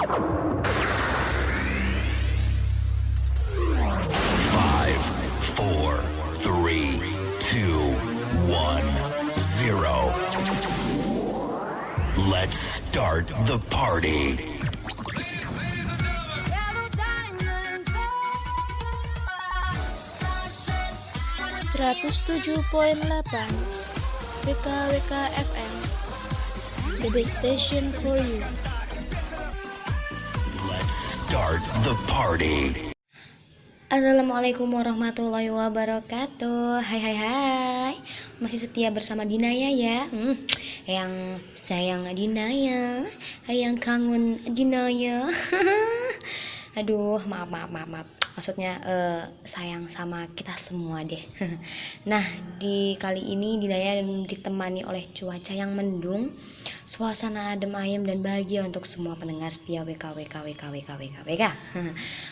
Five, four, three, two, one, zero. Let's start the party. 107.8 WKWK FM, the best station for you. Let's start the party. Assalamualaikum warahmatullahi wabarakatuh. Hai. Masih setia bersama Dinaya ya. Yang sayang Dinaya, yang kangen Dinaya. Aduh, maaf. Maksudnya sayang sama kita semua deh. Nah, di kali ini Dinaya ditemani oleh cuaca yang mendung, suasana adem ayem dan bahagia untuk semua pendengar setia WKWK.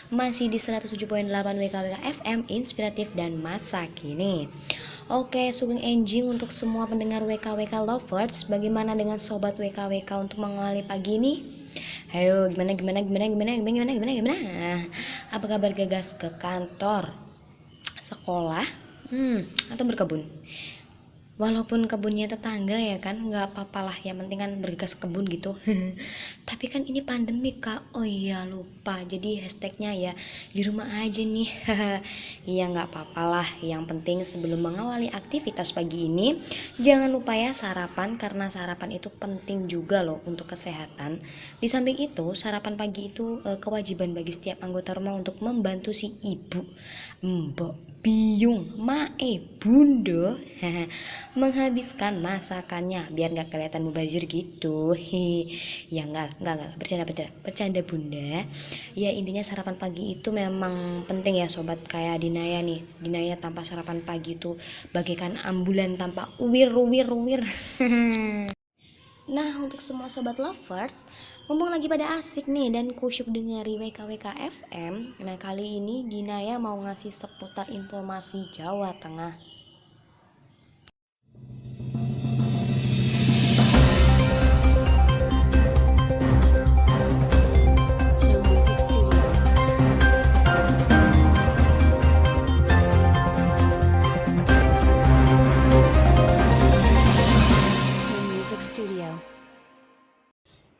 Masih di 107.8 WKWK FM, inspiratif dan masa kini. Oke, sugeng enjing untuk semua pendengar WKWK lovers. Bagaimana dengan sobat WKWK untuk mengawali pagi ini? Ayo, gimana? Apa kabar gagas ke kantor, sekolah, atau berkebun? Walaupun kebunnya tetangga ya kan, nggak apa-apalah, yang penting kan bergegas kebun gitu. Tapi kan ini pandemi kak, oh iya lupa, jadi hashtagnya ya di rumah aja nih. Iya nggak apa-apalah, yang penting sebelum mengawali aktivitas pagi ini, jangan lupa ya sarapan, karena sarapan itu penting juga loh untuk kesehatan. Di samping itu, sarapan pagi itu kewajiban bagi setiap anggota rumah untuk membantu si ibu, mbok, biung, mae, bunda menghabiskan masakannya biar nggak kelihatan mubazir gitu. Ya nggak bercanda bunda. Ya intinya sarapan pagi itu memang penting ya sobat, kayak Dinaya nih. Dinaya tanpa sarapan pagi itu bagaikan ambulan tanpa uwir. Nah, untuk semua sobat lovers, mumpung lagi pada asik nih dan kusyuk dengari WKWK FM, nah kali ini Dinaya mau ngasih seputar informasi Jawa Tengah.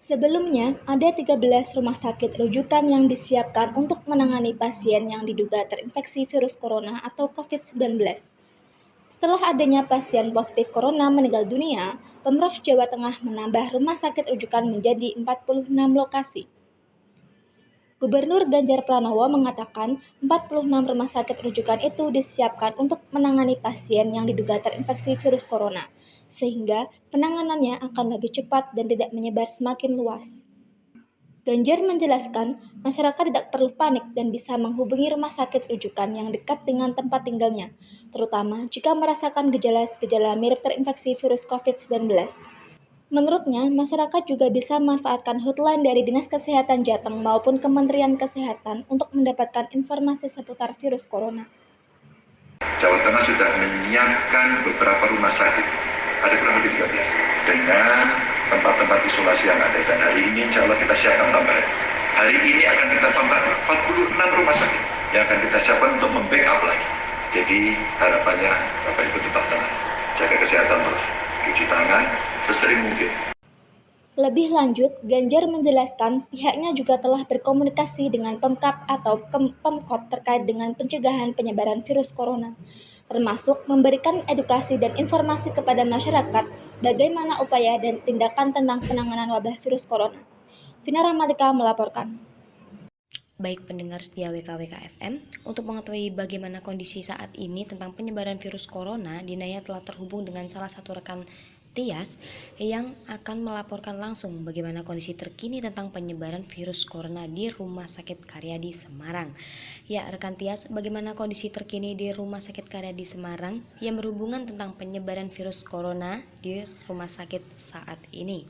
Sebelumnya, ada 13 rumah sakit rujukan yang disiapkan untuk menangani pasien yang diduga terinfeksi virus corona atau COVID-19. Setelah adanya pasien positif corona meninggal dunia, Pemprov Jawa Tengah menambah rumah sakit rujukan menjadi 46 lokasi. Gubernur Ganjar Pranowo mengatakan 46 rumah sakit rujukan itu disiapkan untuk menangani pasien yang diduga terinfeksi virus corona, sehingga penanganannya akan lebih cepat dan tidak menyebar semakin luas. Ganjar menjelaskan, masyarakat tidak perlu panik dan bisa menghubungi rumah sakit rujukan yang dekat dengan tempat tinggalnya, terutama jika merasakan gejala-gejala mirip terinfeksi virus COVID-19. Menurutnya, masyarakat juga bisa memanfaatkan hotline dari Dinas Kesehatan Jateng maupun Kementerian Kesehatan untuk mendapatkan informasi seputar virus corona. Jawa Tengah sudah menyiapkan beberapa rumah sakit, ada kurang lebih 13, dengan tempat-tempat isolasi yang ada. Dan hari ini insya Allah kita siapkan tambahan. Hari ini akan kita tambah 46 rumah sakit yang akan kita siapkan untuk membackup lagi. Jadi harapannya Bapak Ibu tetap tenang, jaga kesehatan terus, cuci tangan sesering mungkin. Lebih lanjut, Ganjar menjelaskan pihaknya juga telah berkomunikasi dengan Pemkab atau Pemkot terkait dengan pencegahan penyebaran virus corona, termasuk memberikan edukasi dan informasi kepada masyarakat bagaimana upaya dan tindakan tentang penanganan wabah virus corona. Vina Rahmatika melaporkan. Baik pendengar setia WKWK FM, untuk mengetahui bagaimana kondisi saat ini tentang penyebaran virus corona, Dinaya telah terhubung dengan salah satu rekan Tias yang akan melaporkan langsung bagaimana kondisi terkini tentang penyebaran virus corona di Rumah Sakit Karyadi Semarang. Ya, rekan Tias, bagaimana kondisi terkini di Rumah Sakit Karyadi Semarang yang berhubungan tentang penyebaran virus corona di rumah sakit saat ini?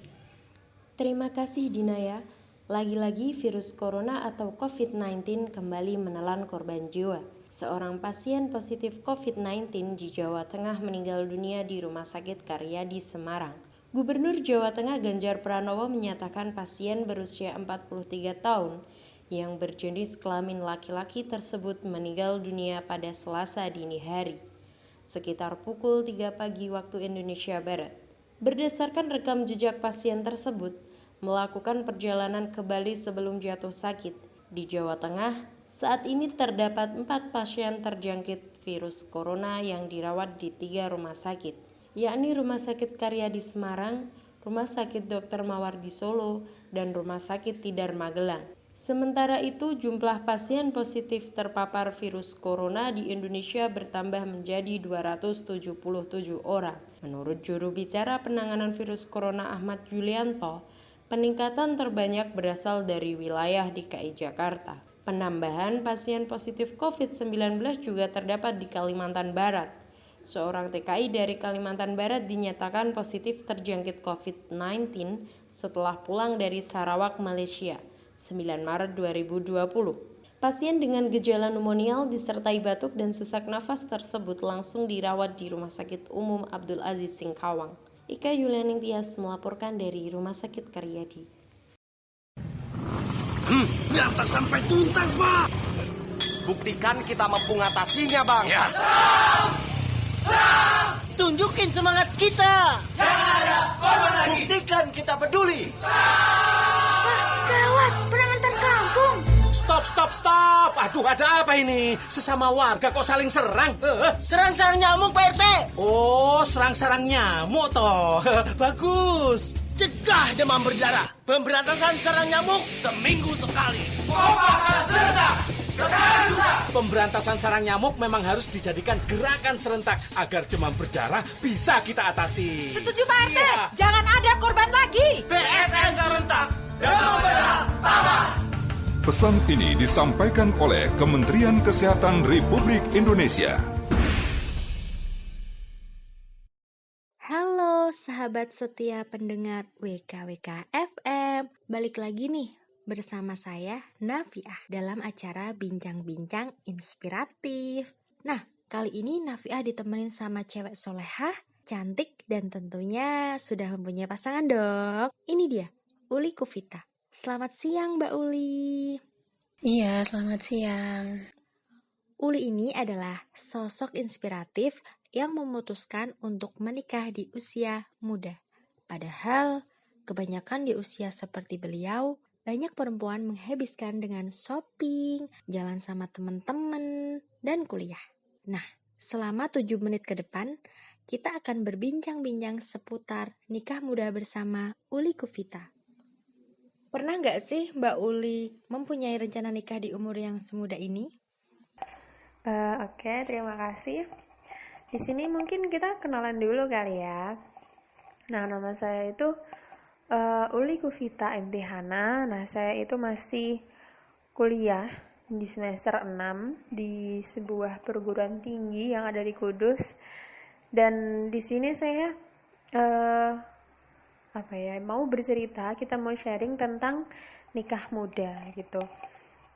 Terima kasih Dinaya. Lagi-lagi virus corona atau COVID-19 kembali menelan korban jiwa. Seorang pasien positif COVID-19 di Jawa Tengah meninggal dunia di Rumah Sakit Karyadi Semarang. Gubernur Jawa Tengah Ganjar Pranowo menyatakan pasien berusia 43 tahun yang berjenis kelamin laki-laki tersebut meninggal dunia pada Selasa dini hari, sekitar pukul 3 pagi waktu Indonesia Barat. Berdasarkan rekam jejak pasien tersebut, melakukan perjalanan ke Bali sebelum jatuh sakit. Di Jawa Tengah, saat ini terdapat 4 pasien terjangkit virus corona yang dirawat di 3 rumah sakit, yakni Rumah Sakit Karya di Semarang, Rumah Sakit Dr. Mawar di Solo, dan Rumah Sakit Tidar Magelang. Sementara itu, jumlah pasien positif terpapar virus corona di Indonesia bertambah menjadi 277 orang. Menurut juru bicara penanganan virus corona Ahmad Yulianto, peningkatan terbanyak berasal dari wilayah DKI Jakarta. Penambahan pasien positif COVID-19 juga terdapat di Kalimantan Barat. Seorang TKI dari Kalimantan Barat dinyatakan positif terjangkit COVID-19 setelah pulang dari Sarawak, Malaysia, 9 Maret 2020. Pasien dengan gejala pneumonia disertai batuk dan sesak nafas tersebut langsung dirawat di Rumah Sakit Umum Abdul Aziz Singkawang. Ika Yulianing Tias melaporkan dari Rumah Sakit Karyadi. Biar tak sampai tuntas, Pak. Buktikan kita mampu mengatasinya, Bang. Ya. Tunjukin semangat kita. Jangan ada korban lagi. Buktikan kita peduli. Gawat, perang antar kampung. Stop. Aduh, ada apa ini? Sesama warga kok saling serang? Serang-serang nyamuk, Pak RT. Oh, serang-serang nyamuk toh. Bagus. Cegah demam berdarah. Pemberantasan serang nyamuk seminggu sekali. Kompak serentak. Sekarang juga. Pemberantasan sarang nyamuk memang harus dijadikan gerakan serentak agar demam berdarah bisa kita atasi. Setuju, Pak RT. Iya. Jangan ada korban lagi. PSN serentak. Demam berdarah, tamat. Pesan ini disampaikan oleh Kementerian Kesehatan Republik Indonesia. Halo sahabat setia pendengar WKWK FM, balik lagi nih bersama saya Nafiah dalam acara Bincang-Bincang Inspiratif. Nah, kali ini Nafiah ditemenin sama cewek solehah, cantik, dan tentunya sudah mempunyai pasangan dong. Ini dia, Uli Kufita. Selamat siang Mbak Uli. Iya, selamat siang. Uli ini adalah sosok inspiratif yang memutuskan untuk menikah di usia muda. Padahal, kebanyakan di usia seperti beliau, banyak perempuan menghabiskan dengan shopping, jalan sama teman-teman, dan kuliah. Nah, selama 7 menit ke depan, kita akan berbincang-bincang seputar nikah muda bersama Uli Kufita. Pernah nggak sih Mbak Uli mempunyai rencana nikah di umur yang semuda ini? Oke, terima kasih. Di sini mungkin kita kenalan dulu kali ya. Nah, nama saya itu Uli Kufita Imtihana. Nah, saya itu masih kuliah di semester 6 di sebuah perguruan tinggi yang ada di Kudus. Dan di sini saya mau bercerita, kita mau sharing tentang nikah muda gitu.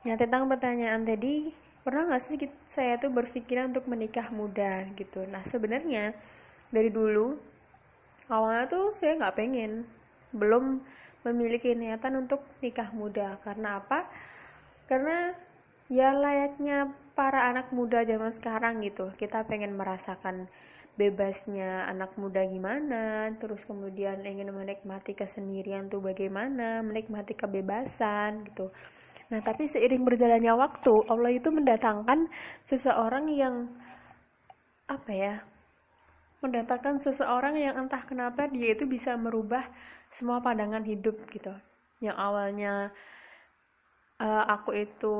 Nah, tentang pertanyaan tadi, pernah nggak sih saya tuh berpikiran untuk menikah muda gitu. Nah, sebenarnya dari dulu awalnya tuh saya nggak pengen, belum memiliki niatan untuk nikah muda. Karena apa? Karena ya layaknya para anak muda zaman sekarang gitu, kita pengen merasakan bebasnya anak muda gimana, terus kemudian ingin menikmati kesendirian tuh bagaimana, menikmati kebebasan gitu. Nah, tapi seiring berjalannya waktu, Allah itu mendatangkan seseorang yang mendatangkan seseorang yang entah kenapa dia itu bisa merubah semua pandangan hidup gitu. Yang awalnya aku itu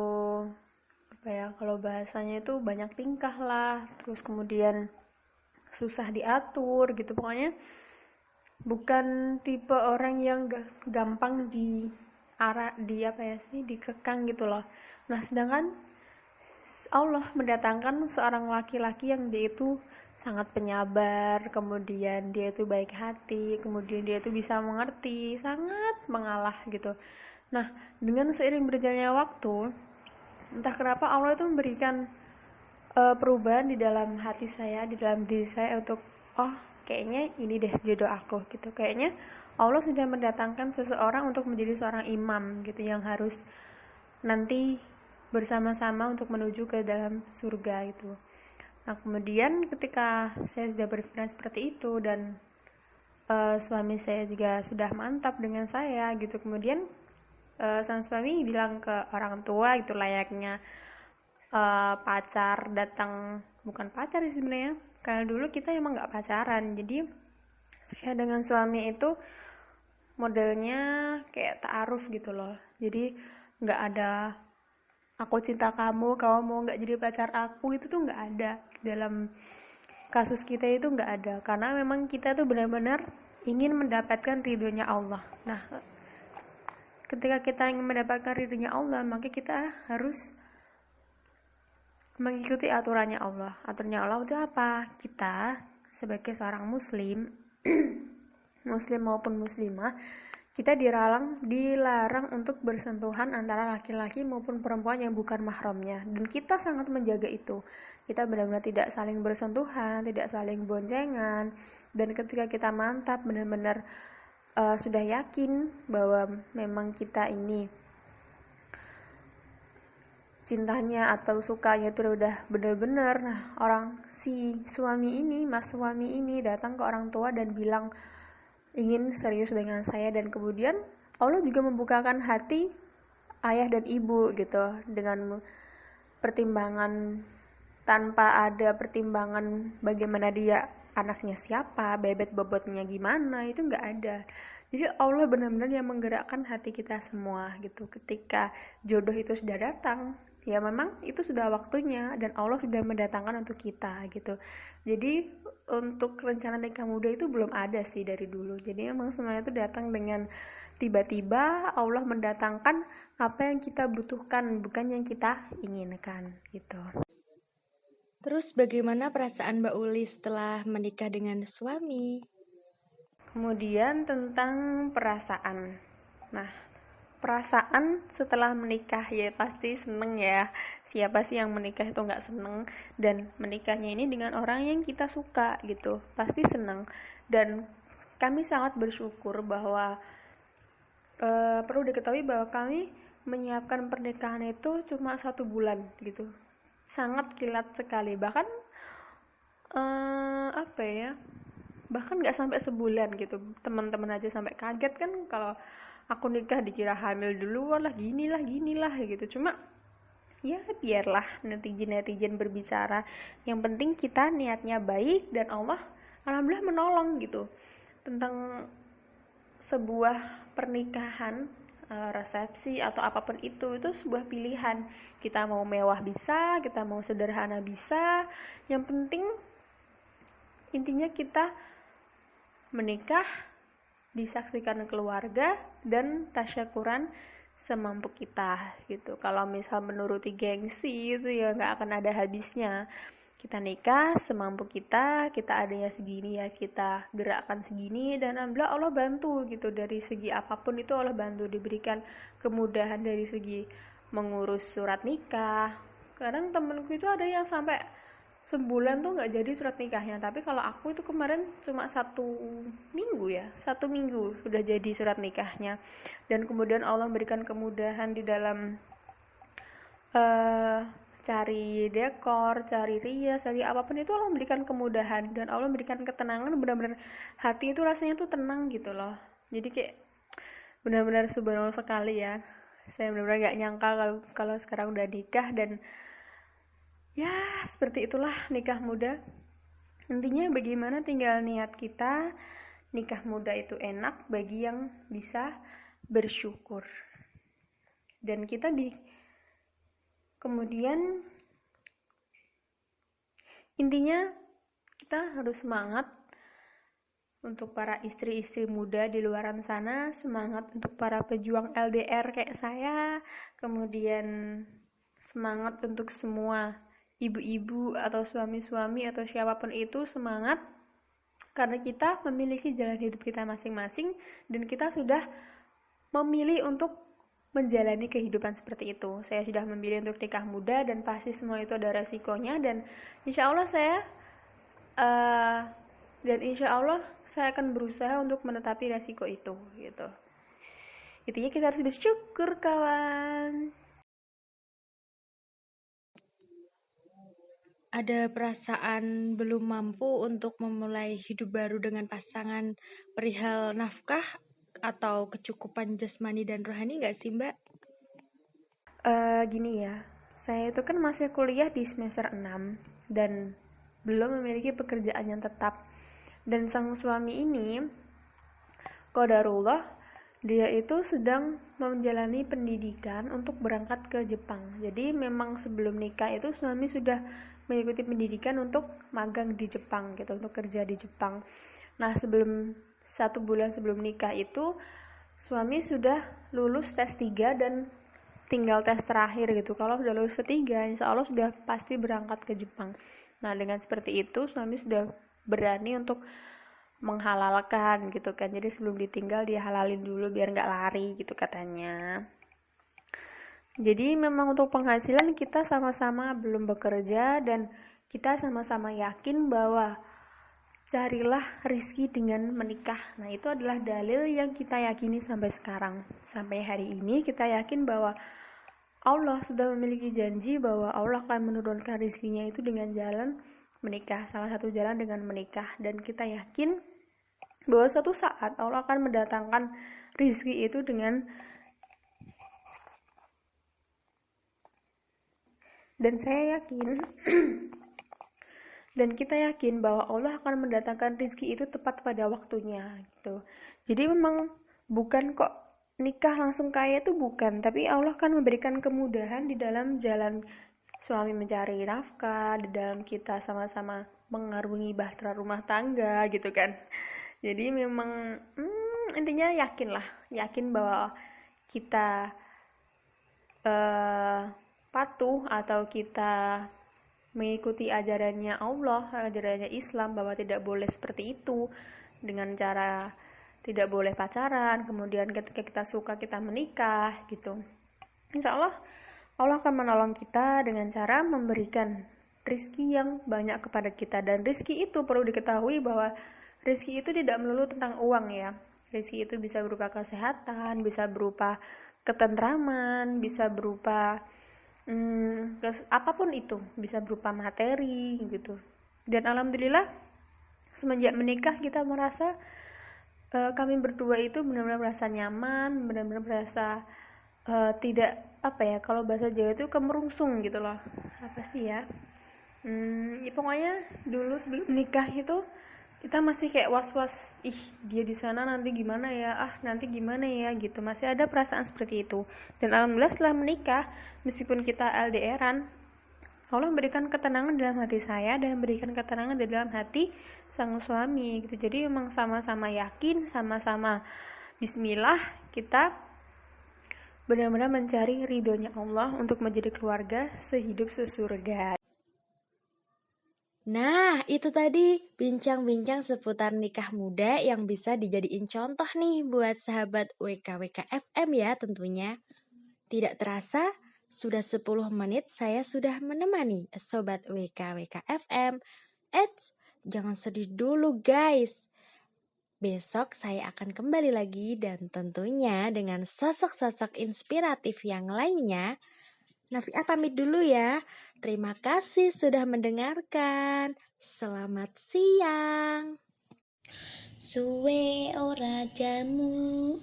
kalau bahasanya itu banyak tingkah lah, terus kemudian susah diatur gitu, pokoknya bukan tipe orang yang gampang dikekang gitu loh. Nah, sedangkan Allah mendatangkan seorang laki-laki yang dia itu sangat penyabar, kemudian dia itu baik hati, kemudian dia itu bisa mengerti, sangat mengalah gitu. Nah, dengan seiring berjalannya waktu, entah kenapa Allah itu memberikan perubahan di dalam hati saya, di dalam diri saya untuk kayaknya ini deh jodoh aku gitu. Kayaknya Allah sudah mendatangkan seseorang untuk menjadi seorang imam gitu, yang harus nanti bersama-sama untuk menuju ke dalam surga itu. Nah, kemudian ketika saya sudah berpikiran seperti itu dan suami saya juga sudah mantap dengan saya gitu, kemudian sang suami bilang ke orang tua itu layaknya pacar datang, bukan pacar sih sebenarnya, karena dulu kita emang nggak pacaran. Jadi saya dengan suami itu modelnya kayak ta'aruf gitu loh. Jadi nggak ada aku cinta kamu mau nggak jadi pacar aku, itu tuh nggak ada dalam kasus kita, itu nggak ada, karena memang kita tuh benar-benar ingin mendapatkan ridhonya Allah. Nah, ketika kita ingin mendapatkan ridhonya Allah, maka kita harus mengikuti aturannya Allah. Aturannya Allah itu apa? Kita sebagai seorang muslim muslim maupun muslimah, kita dilarang untuk bersentuhan antara laki-laki maupun perempuan yang bukan mahramnya, dan kita sangat menjaga itu. Kita benar-benar tidak saling bersentuhan, tidak saling boncengan, dan ketika kita mantap benar-benar sudah yakin bahwa memang kita ini cintanya atau sukanya itu udah benar-benar, nah mas suami ini datang ke orang tua dan bilang ingin serius dengan saya, dan kemudian Allah juga membukakan hati ayah dan ibu gitu, dengan pertimbangan tanpa ada pertimbangan bagaimana dia anaknya siapa, bebet bobotnya gimana, itu nggak ada. Jadi Allah benar-benar yang menggerakkan hati kita semua gitu. Ketika jodoh itu sudah datang, ya memang itu sudah waktunya dan Allah sudah mendatangkan untuk kita gitu. Jadi untuk rencana nikah muda itu belum ada sih dari dulu. Jadi memang semuanya itu datang dengan tiba-tiba Allah mendatangkan apa yang kita butuhkan, bukan yang kita inginkan gitu. Terus bagaimana perasaan Mbak Uli setelah menikah dengan suami? Kemudian tentang perasaan. Nah, perasaan setelah menikah ya pasti seneng ya. Siapa sih yang menikah itu nggak seneng? Dan menikahnya ini dengan orang yang kita suka gitu, pasti seneng. Dan kami sangat bersyukur bahwa perlu diketahui bahwa kami menyiapkan pernikahan itu cuma 1 bulan gitu. Sangat kilat sekali, bahkan bahkan nggak sampai sebulan gitu. Teman-teman aja sampai kaget kan kalau aku nikah dikira hamil duluan lah, ginilah gitu. Cuma ya biarlah netizen berbicara, yang penting kita niatnya baik dan Allah alhamdulillah menolong gitu. Tentang sebuah pernikahan, resepsi atau apapun itu sebuah pilihan. Kita mau mewah bisa, kita mau sederhana bisa, yang penting intinya kita menikah, disaksikan keluarga, dan tasyakuran semampu kita gitu. Kalau misal menuruti gengsi itu ya nggak akan ada habisnya. Kita nikah semampu kita adanya segini ya kita gerakkan segini, dan alhamdulillah Allah bantu gitu. Dari segi apapun itu Allah bantu, diberikan kemudahan dari segi mengurus surat nikah. Kadang temenku itu ada yang sampai sebulan tuh nggak jadi surat nikahnya, tapi kalau aku itu kemarin cuma 1 minggu sudah jadi surat nikahnya. Dan kemudian Allah memberikan kemudahan di dalam cari dekor, cari rias, cari apapun itu Allah memberikan kemudahan, dan Allah memberikan ketenangan. Benar-benar hati itu rasanya tuh tenang gitu loh. Jadi kayak benar-benar subhanallah sekali ya. Saya benar-benar gak nyangka kalau sekarang udah nikah, dan ya seperti itulah nikah muda. Intinya bagaimana tinggal niat kita. Nikah muda itu enak bagi yang bisa bersyukur, dan kita kemudian intinya kita harus semangat. Untuk para istri-istri muda di luaran sana, semangat. Untuk para pejuang LDR kayak saya, kemudian semangat untuk semua ibu-ibu atau suami-suami atau siapapun itu, semangat. Karena kita memiliki jalan hidup kita masing-masing, dan kita sudah memilih untuk menjalani kehidupan seperti itu. Saya sudah memilih untuk nikah muda, dan pasti semua itu ada resikonya, dan insya Allah saya dan insya Allah saya akan berusaha untuk menetapi resiko itu gitu. Intinya kita harus bersyukur kawan. Ada perasaan belum mampu untuk memulai hidup baru dengan pasangan perihal nafkah atau kecukupan jasmani dan rohani nggak sih Mbak? Gini ya, saya itu kan masih kuliah di semester 6 dan belum memiliki pekerjaan yang tetap. Dan sang suami ini, qadarullah, dia itu sedang menjalani pendidikan untuk berangkat ke Jepang. Jadi memang sebelum nikah itu suami sudah mengikuti pendidikan untuk magang di Jepang gitu, untuk kerja di Jepang. Nah, 1 bulan sebelum nikah itu suami sudah lulus tes 3 dan tinggal tes terakhir gitu. Kalau sudah lulus ketiga, insya Allah sudah pasti berangkat ke Jepang. Nah, dengan seperti itu suami sudah berani untuk menghalalkan gitu kan. Jadi sebelum ditinggal dia halalin dulu biar nggak lari gitu katanya. Jadi memang untuk penghasilan kita sama-sama belum bekerja dan kita sama-sama yakin bahwa carilah rizki dengan menikah. Nah, itu adalah dalil yang kita yakini sampai sekarang. Sampai hari ini kita yakin bahwa Allah sudah memiliki janji bahwa Allah akan menurunkan rizkinya itu dengan jalan menikah. Salah satu jalan dengan menikah. Dan kita yakin bahwa suatu saat Allah akan mendatangkan rizki itu dengan dan saya yakin dan kita yakin bahwa Allah akan mendatangkan rizki itu tepat pada waktunya gitu. Jadi memang bukan kok nikah langsung kaya itu bukan, tapi Allah kan memberikan kemudahan di dalam jalan suami mencari nafkah, di dalam kita sama-sama mengarungi bahtera rumah tangga gitu kan. Jadi memang intinya yakin bahwa kita patuh atau kita mengikuti ajarannya Allah, ajarannya Islam, bahwa tidak boleh seperti itu, dengan cara tidak boleh pacaran, kemudian ketika kita suka kita menikah gitu. Insya Allah Allah akan menolong kita dengan cara memberikan rizki yang banyak kepada kita. Dan rizki itu perlu diketahui bahwa rizki itu tidak melulu tentang uang ya. Rizki itu bisa berupa kesehatan, bisa berupa ketentraman, bisa berupa apapun itu, bisa berupa materi gitu. Dan alhamdulillah semenjak menikah kita merasa kami berdua itu benar-benar merasa nyaman, benar-benar merasa tidak kalau bahasa Jawa itu kemerungsung gitu loh. Apa sih ya? Ya pokoknya dulu sebelum nikah itu kita masih kayak was-was, dia di sana nanti gimana ya, nanti gimana ya gitu. Masih ada perasaan seperti itu. Dan alhamdulillah setelah menikah, meskipun kita LDR-an, Allah memberikan ketenangan dalam hati saya dan memberikan ketenangan di dalam hati sang suami gitu. Jadi memang sama-sama yakin, sama-sama bismillah kita benar-benar mencari ridhonya Allah untuk menjadi keluarga sehidup sesurga. Nah, itu tadi bincang-bincang seputar nikah muda yang bisa dijadiin contoh nih buat sahabat WKWK FM ya tentunya. Tidak terasa, sudah 10 menit saya sudah menemani Sobat WKWK FM. Jangan sedih dulu guys. Besok saya akan kembali lagi dan tentunya dengan sosok-sosok inspiratif yang lainnya. Nafiah pamit dulu ya. Terima kasih sudah mendengarkan. Selamat siang. Suwe ora jamu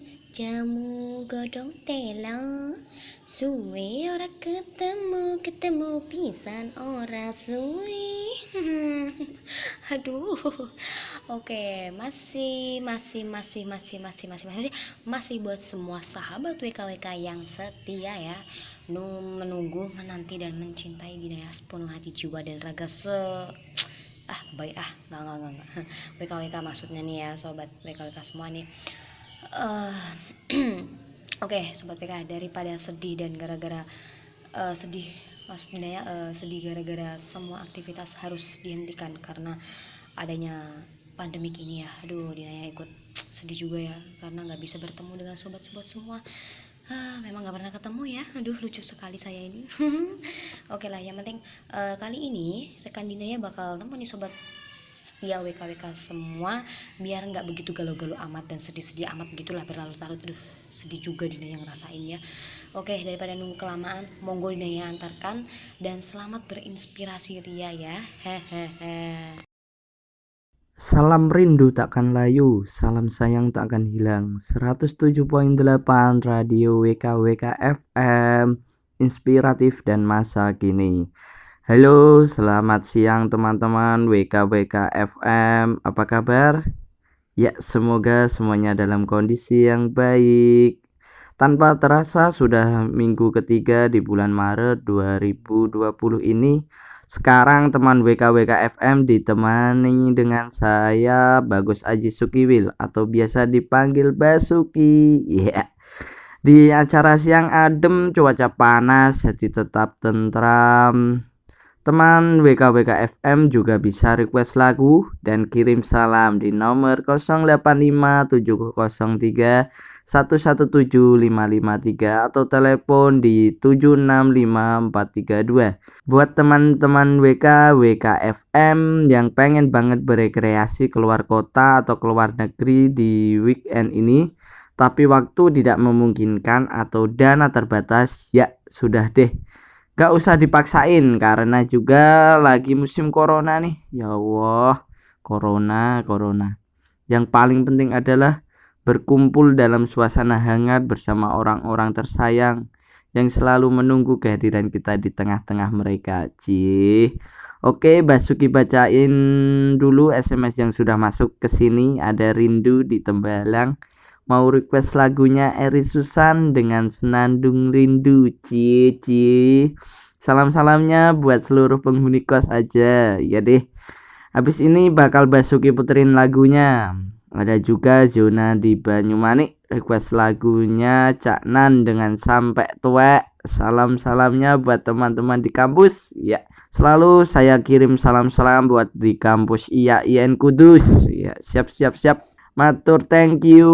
godong telo. Suwe ora ketemu pisan ora suwe. Aduh. Oke, masih buat semua sahabat WKWK yang setia ya. Menunggu, menanti dan mencintai Dinaya sepenuh hati, jiwa dan raga enggak. WKWK maksudnya nih ya, sobat WKWK semua nih. Oke, sobat WK, daripada sedih dan gara-gara sedih maksudnya sedih gara-gara semua aktivitas harus dihentikan karena adanya pandemik ini ya. Aduh, Dinaya ikut sedih juga ya karena nggak bisa bertemu dengan sobat-sobat semua. Memang nggak pernah ketemu ya. Aduh, lucu sekali saya ini. Oke lah, yang penting kali ini rekan Dinaya bakal nemenin sobat ya WKWK semua, biar nggak begitu galau-galau amat dan sedih-sedih amat begitulah berlarut-larut. Aduh, sedih juga Dina yang ngerasain ya. Oke, daripada nunggu kelamaan, monggo Dina yang antarkan dan selamat berinspirasi Ria ya. Hehehe. Salam rindu takkan layu, salam sayang takkan hilang. 107.8 Radio WKWK FM, inspiratif dan masa kini. Halo, selamat siang teman-teman WKWK FM, apa kabar? Ya, semoga semuanya dalam kondisi yang baik. Tanpa terasa sudah minggu ketiga di bulan Maret 2020 ini. Sekarang teman WKWK FM ditemani dengan saya Bagus Aji Sukiwil atau biasa dipanggil Basuki. Yeah. Di acara siang adem, cuaca panas, hati tetap tentram. Teman WKWK FM juga bisa request lagu dan kirim salam di nomor 085703117553 atau telepon di 765432. Buat teman-teman WKWK FM yang pengen banget berekreasi keluar kota atau keluar negeri di weekend ini, tapi waktu tidak memungkinkan atau dana terbatas, ya sudah deh. Gak usah dipaksain karena juga lagi musim corona nih. Ya Allah, corona. Yang paling penting adalah berkumpul dalam suasana hangat bersama orang-orang tersayang yang selalu menunggu kehadiran kita di tengah-tengah mereka. Oke, Basuki bacain dulu SMS yang sudah masuk ke sini. Ada Rindu di Tembalang. Mau request lagunya Eri Susan dengan Senandung Rindu. Salam-salamnya buat seluruh penghuni kos aja. Ya deh. Habis ini bakal Basuki puterin lagunya. Ada juga Zona di Banyumanik request lagunya Cak Nan dengan Sampai Tuwek. Salam-salamnya buat teman-teman di kampus. Ya, selalu saya kirim salam-salam buat di kampus IAIN Kudus. Ya, siap. Matur thank you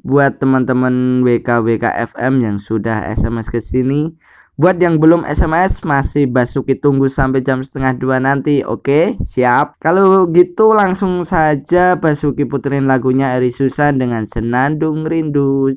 buat teman-teman WKWK FM yang sudah SMS ke sini. Buat yang belum SMS masih Basuki tunggu sampai jam 1:30 nanti. Oke, siap. Kalau gitu langsung saja Basuki puterin lagunya Eri Susan dengan Senandung Rindu.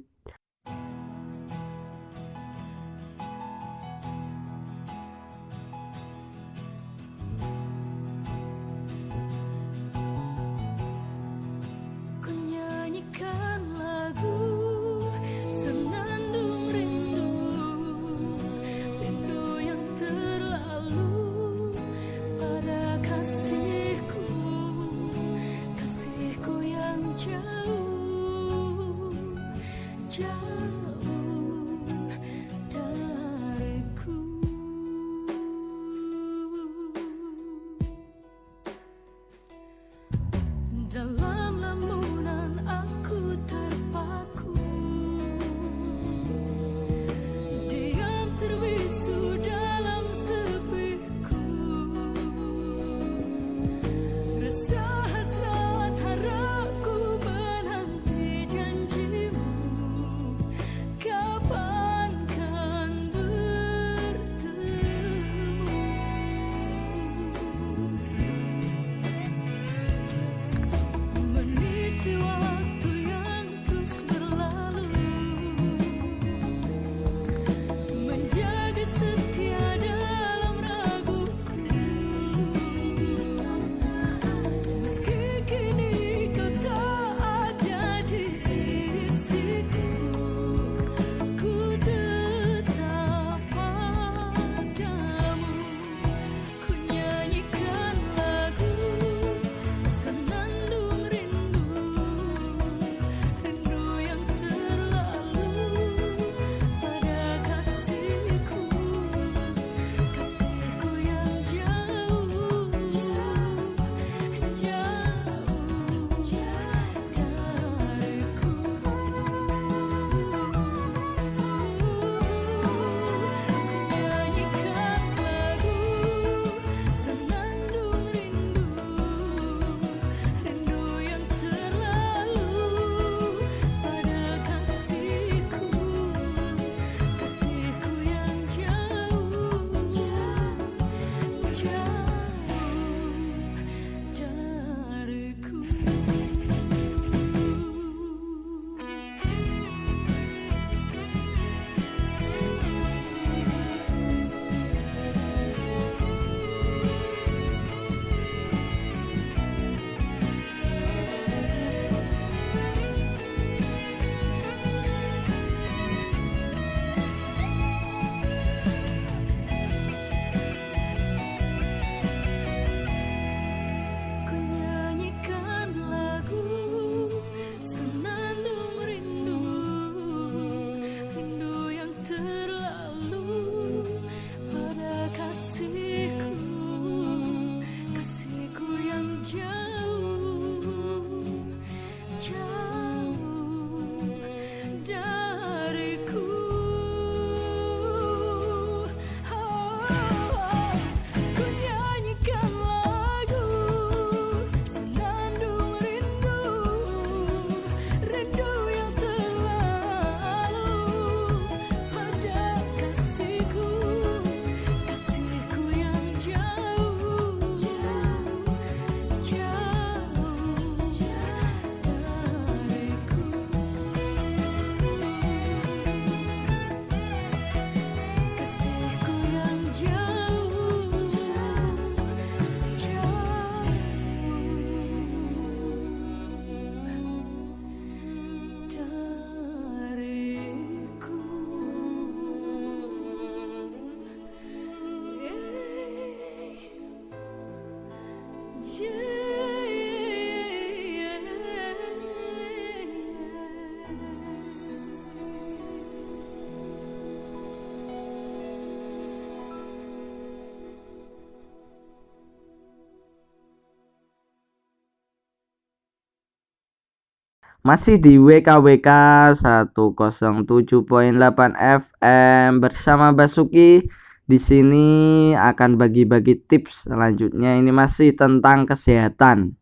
Masih di WKWK 107.8 FM bersama Basuki. Di sini akan bagi-bagi tips selanjutnya. Ini masih tentang kesehatan.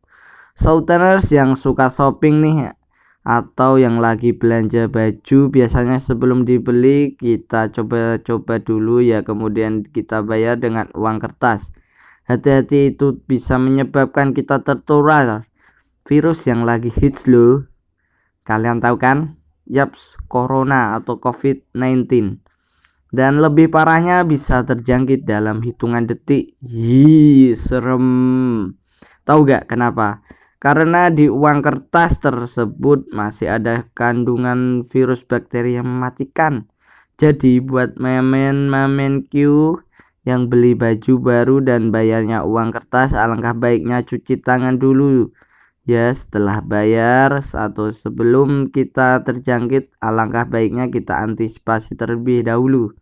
Southerners yang suka shopping nih atau yang lagi belanja baju, biasanya sebelum dibeli kita coba-coba dulu ya, kemudian kita bayar dengan uang kertas. Hati-hati, itu bisa menyebabkan kita tertular virus yang lagi hits loh. Kalian tahu kan? Yaps, corona atau COVID-19. Dan lebih parahnya bisa terjangkit dalam hitungan detik. Serem. Tahu gak kenapa? Karena di uang kertas tersebut masih ada kandungan virus bakteri yang mematikan. Jadi buat mamen-mamen Q yang beli baju baru dan bayarnya uang kertas, alangkah baiknya cuci tangan dulu. Ya, setelah bayar atau sebelum kita terjangkit, alangkah baiknya kita antisipasi terlebih dahulu.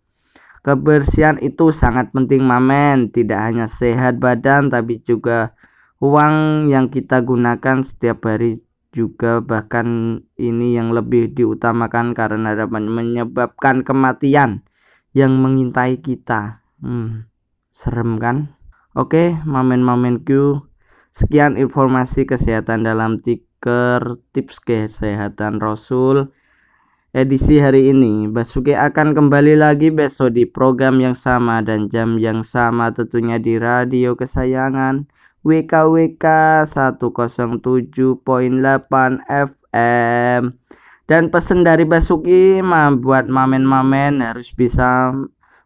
Kebersihan itu sangat penting mamen, tidak hanya sehat badan tapi juga uang yang kita gunakan setiap hari juga, bahkan ini yang lebih diutamakan karena dapat menyebabkan kematian yang mengintai kita. Serem kan? Oke, mamen-mamen Q. Sekian informasi kesehatan dalam tiker tips kesehatan Rasul edisi hari ini. Basuki akan kembali lagi besok di program yang sama dan jam yang sama, tentunya di radio kesayangan WKWK 107.8 FM. Dan pesan dari Basuki, buat mamen-mamen harus bisa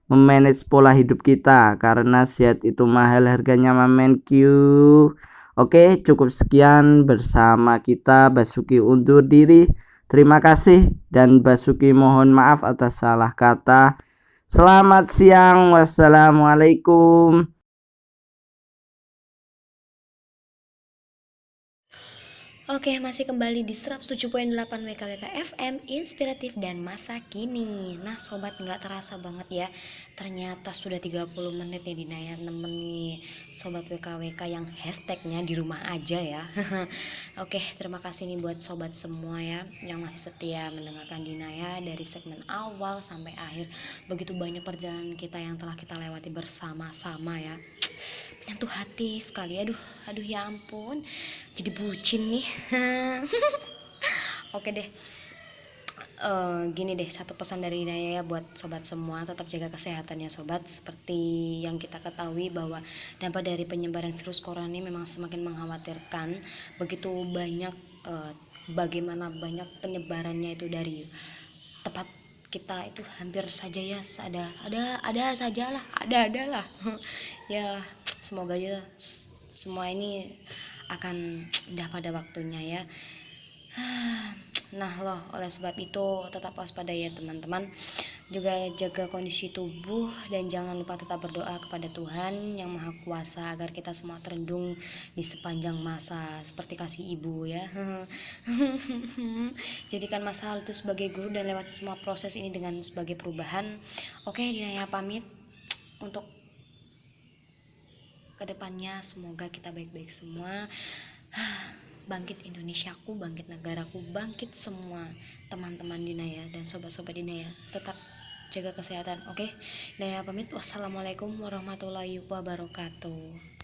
memanage pola hidup kita, karena sehat itu mahal harganya mamen Q. Oke, cukup sekian bersama kita. Basuki undur diri. Terima kasih dan Basuki mohon maaf atas salah kata. Selamat siang. Wassalamualaikum. Oke, masih kembali di 107.8 WKWK FM, inspiratif dan masa kini. Nah sobat, nggak terasa banget ya, ternyata sudah 30 menit nih Dinaya nemeni sobat WKWK yang hashtagnya di rumah aja ya. Oke, terima kasih nih buat sobat semua ya yang masih setia mendengarkan Dinaya dari segmen awal sampai akhir. Begitu banyak perjalanan kita yang telah kita lewati bersama-sama ya, menyentuh hati sekali. Aduh ya ampun, jadi bucin nih. Oke deh, gini deh, satu pesan dari Naya ya buat sobat semua, tetap jaga kesehatan ya sobat. Seperti yang kita ketahui bahwa dampak dari penyebaran virus corona ini memang semakin mengkhawatirkan. Begitu banyak bagaimana banyak penyebarannya itu dari tempat kita itu hampir saja ya, ada saja lah, ada lah. Ya semoga aja semua ini akan indah pada waktunya ya. Nah loh, oleh sebab itu tetap waspada ya teman-teman, juga jaga kondisi tubuh dan jangan lupa tetap berdoa kepada Tuhan yang Maha Kuasa agar kita semua terlindung di sepanjang masa, seperti kasih ibu ya. Jadikan masa lalu itu sebagai guru dan lewati semua proses ini dengan sebagai perubahan. Oke, Dinaya pamit untuk kedepannya, semoga kita baik-baik semua. Bangkit Indonesiaku, bangkit negaraku, bangkit semua teman-teman Dinaya dan sobat-sobat Dinaya. Tetap jaga kesehatan, oke? Dinaya pamit. Wassalamualaikum warahmatullahi wabarakatuh.